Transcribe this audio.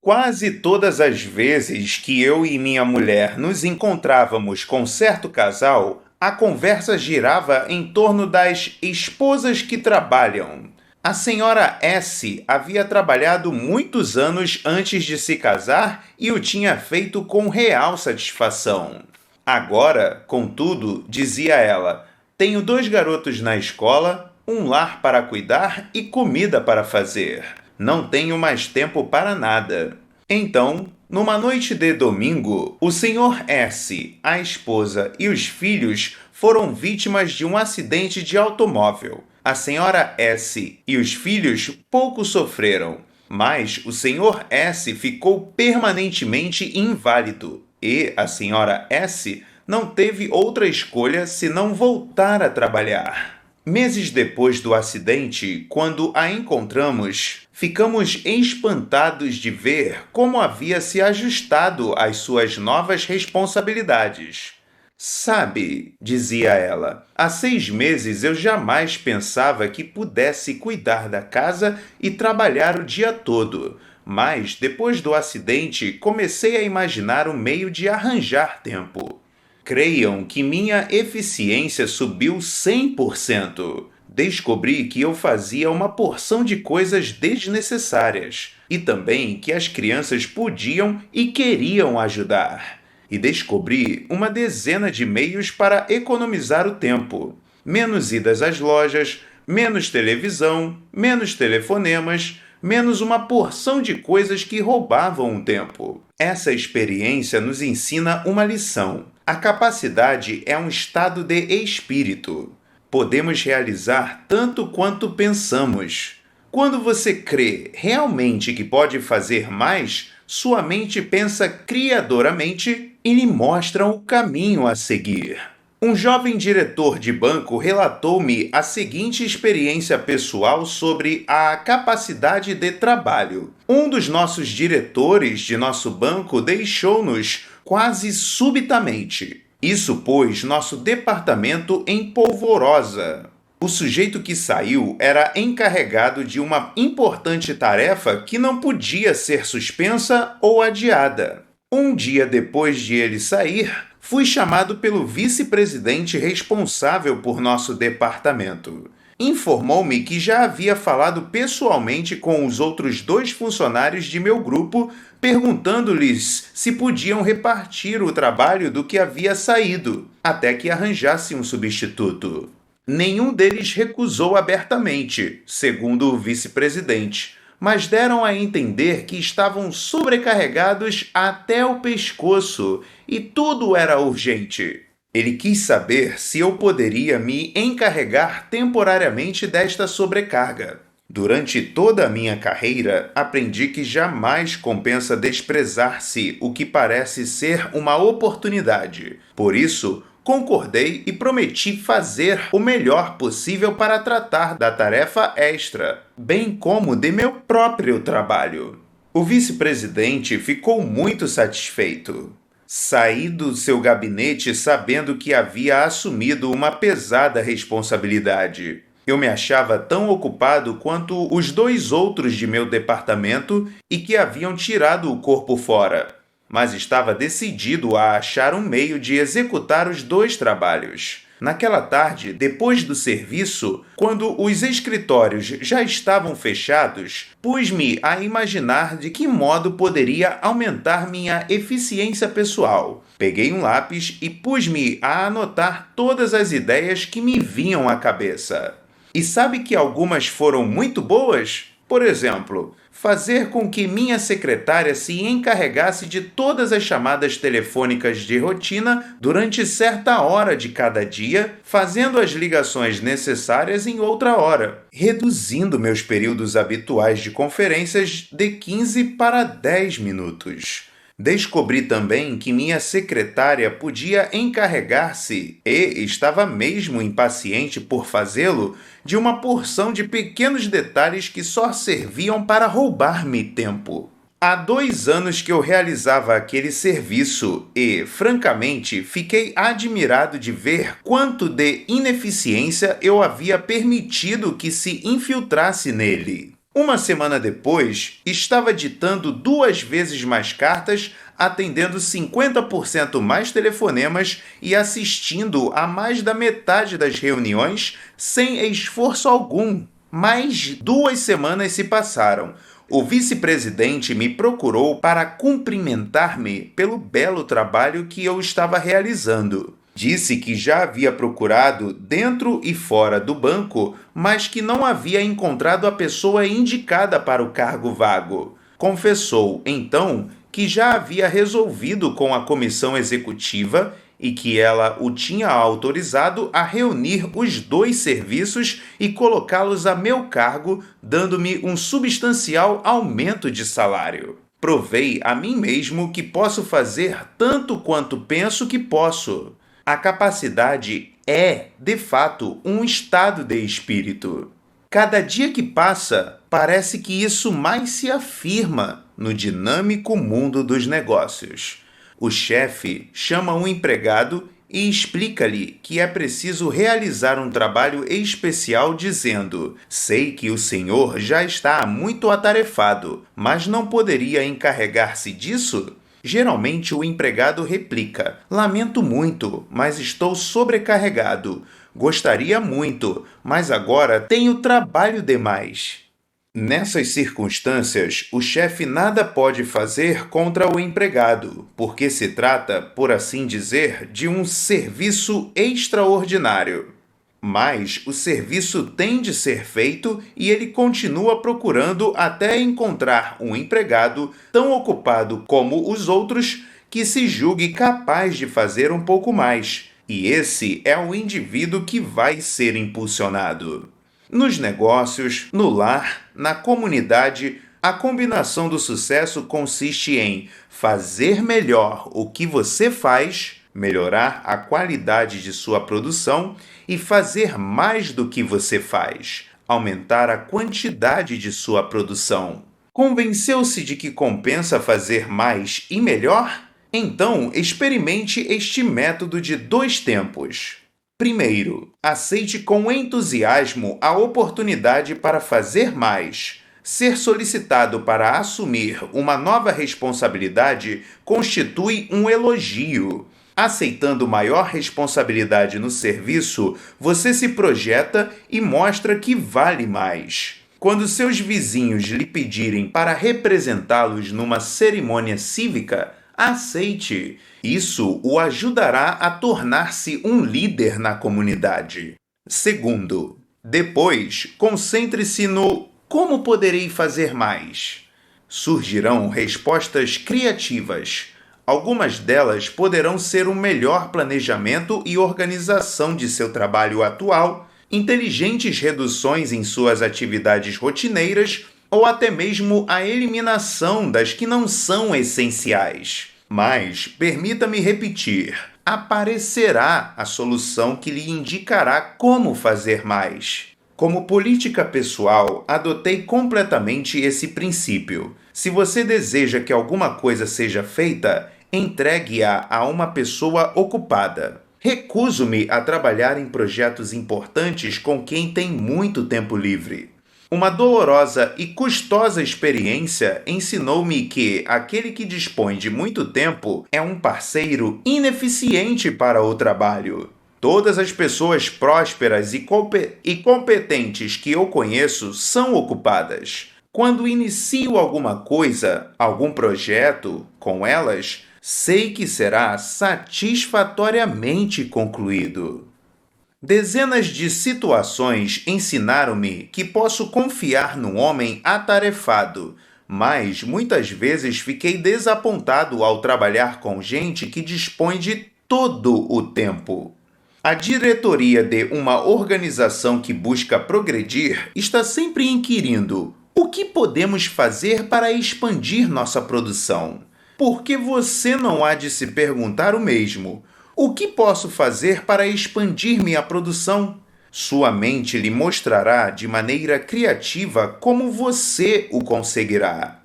Quase todas as vezes que eu e minha mulher nos encontrávamos com certo casal, a conversa girava em torno das esposas que trabalham. A senhora S. havia trabalhado muitos anos antes de se casar e o tinha feito com real satisfação. Agora, contudo, dizia ela, tenho 2 garotos na escola, um lar para cuidar e comida para fazer. Não tenho mais tempo para nada. Então, numa noite de domingo, o Sr. S., a esposa e os filhos foram vítimas de um acidente de automóvel. A Sra. S. e os filhos pouco sofreram, mas o Sr. S. ficou permanentemente inválido e a Sra. S. não teve outra escolha senão voltar a trabalhar. Meses depois do acidente, quando a encontramos, ficamos espantados de ver como havia se ajustado às suas novas responsabilidades. Sabe, dizia ela, há 6 meses eu jamais pensava que pudesse cuidar da casa e trabalhar o dia todo, mas depois do acidente comecei a imaginar um meio de arranjar tempo. Creiam que minha eficiência subiu 100%. Descobri que eu fazia uma porção de coisas desnecessárias e também que as crianças podiam e queriam ajudar. E descobri uma dezena de meios para economizar o tempo. Menos idas às lojas, menos televisão, menos telefonemas, menos uma porção de coisas que roubavam o tempo. Essa experiência nos ensina uma lição. A capacidade é um estado de espírito. Podemos realizar tanto quanto pensamos. Quando você crê realmente que pode fazer mais, sua mente pensa criadoramente e lhe mostra o caminho a seguir. Um jovem diretor de banco relatou-me a seguinte experiência pessoal sobre a capacidade de trabalho. Um dos nossos diretores de nosso banco deixou-nos quase subitamente. Isso pôs nosso departamento em polvorosa. O sujeito que saiu era encarregado de uma importante tarefa que não podia ser suspensa ou adiada. Um dia depois de ele sair, fui chamado pelo vice-presidente responsável por nosso departamento. Informou-me que já havia falado pessoalmente com os outros 2 funcionários de meu grupo, perguntando-lhes se podiam repartir o trabalho do que havia saído, até que arranjasse um substituto. Nenhum deles recusou abertamente, segundo o vice-presidente, mas deram a entender que estavam sobrecarregados até o pescoço e tudo era urgente. Ele quis saber se eu poderia me encarregar temporariamente desta sobrecarga. Durante toda a minha carreira, aprendi que jamais compensa desprezar-se o que parece ser uma oportunidade. Por isso, concordei e prometi fazer o melhor possível para tratar da tarefa extra, bem como de meu próprio trabalho. O vice-presidente ficou muito satisfeito. Saí do seu gabinete sabendo que havia assumido uma pesada responsabilidade. Eu me achava tão ocupado quanto os 2 outros de meu departamento e que haviam tirado o corpo fora, mas estava decidido a achar um meio de executar os 2 trabalhos. Naquela tarde, depois do serviço, quando os escritórios já estavam fechados, pus-me a imaginar de que modo poderia aumentar minha eficiência pessoal. Peguei um lápis e pus-me a anotar todas as ideias que me vinham à cabeça. E sabe que algumas foram muito boas? Por exemplo, fazer com que minha secretária se encarregasse de todas as chamadas telefônicas de rotina durante certa hora de cada dia, fazendo as ligações necessárias em outra hora, reduzindo meus períodos habituais de conferências de 15 para 10 minutos. Descobri também que minha secretária podia encarregar-se, e estava mesmo impaciente por fazê-lo, de uma porção de pequenos detalhes que só serviam para roubar-me tempo. Há 2 anos que eu realizava aquele serviço e, francamente, fiquei admirado de ver quanto de ineficiência eu havia permitido que se infiltrasse nele. Uma semana depois, estava ditando 2 vezes mais cartas, atendendo 50% mais telefonemas e assistindo a mais da metade das reuniões sem esforço algum. Mais 2 semanas se passaram. O vice-presidente me procurou para cumprimentar-me pelo belo trabalho que eu estava realizando. Disse que já havia procurado dentro e fora do banco, mas que não havia encontrado a pessoa indicada para o cargo vago. Confessou, então, que já havia resolvido com a comissão executiva e que ela o tinha autorizado a reunir os 2 serviços e colocá-los a meu cargo, dando-me um substancial aumento de salário. Provei a mim mesmo que posso fazer tanto quanto penso que posso. A capacidade é, de fato, um estado de espírito. Cada dia que passa, parece que isso mais se afirma no dinâmico mundo dos negócios. O chefe chama um empregado e explica-lhe que é preciso realizar um trabalho especial dizendo: sei que o senhor já está muito atarefado, mas não poderia encarregar-se disso? Geralmente o empregado replica: lamento muito, mas estou sobrecarregado. Gostaria muito, mas agora tenho trabalho demais. Nessas circunstâncias, o chefe nada pode fazer contra o empregado, porque se trata, por assim dizer, de um serviço extraordinário. Mas o serviço tem de ser feito e ele continua procurando até encontrar um empregado tão ocupado como os outros que se julgue capaz de fazer um pouco mais. E esse é o indivíduo que vai ser impulsionado. Nos negócios, no lar, na comunidade, a combinação do sucesso consiste em fazer melhor o que você faz, melhorar a qualidade de sua produção e fazer mais do que você faz, aumentar a quantidade de sua produção. Convenceu-se de que compensa fazer mais e melhor? Então, experimente este método de 2 tempos. Primeiro, aceite com entusiasmo a oportunidade para fazer mais. Ser solicitado para assumir uma nova responsabilidade constitui um elogio. Aceitando maior responsabilidade no serviço, você se projeta e mostra que vale mais. Quando seus vizinhos lhe pedirem para representá-los numa cerimônia cívica, aceite. Isso o ajudará a tornar-se um líder na comunidade. Segundo, depois, concentre-se no como poderei fazer mais. Surgirão respostas criativas. Algumas delas poderão ser um melhor planejamento e organização de seu trabalho atual, inteligentes reduções em suas atividades rotineiras ou até mesmo a eliminação das que não são essenciais. Mas, permita-me repetir, aparecerá a solução que lhe indicará como fazer mais. Como política pessoal, adotei completamente esse princípio. Se você deseja que alguma coisa seja feita, entregue-a a uma pessoa ocupada. Recuso-me a trabalhar em projetos importantes com quem tem muito tempo livre. Uma dolorosa e custosa experiência ensinou-me que aquele que dispõe de muito tempo é um parceiro ineficiente para o trabalho. Todas as pessoas prósperas e competentes que eu conheço são ocupadas. Quando inicio alguma coisa, algum projeto com elas, sei que será satisfatoriamente concluído. Dezenas de situações ensinaram-me que posso confiar num homem atarefado, mas muitas vezes fiquei desapontado ao trabalhar com gente que dispõe de todo o tempo. A diretoria de uma organização que busca progredir está sempre inquirindo: o que podemos fazer para expandir nossa produção? Por que você não há de se perguntar o mesmo? O que posso fazer para expandir minha produção? Sua mente lhe mostrará de maneira criativa como você o conseguirá.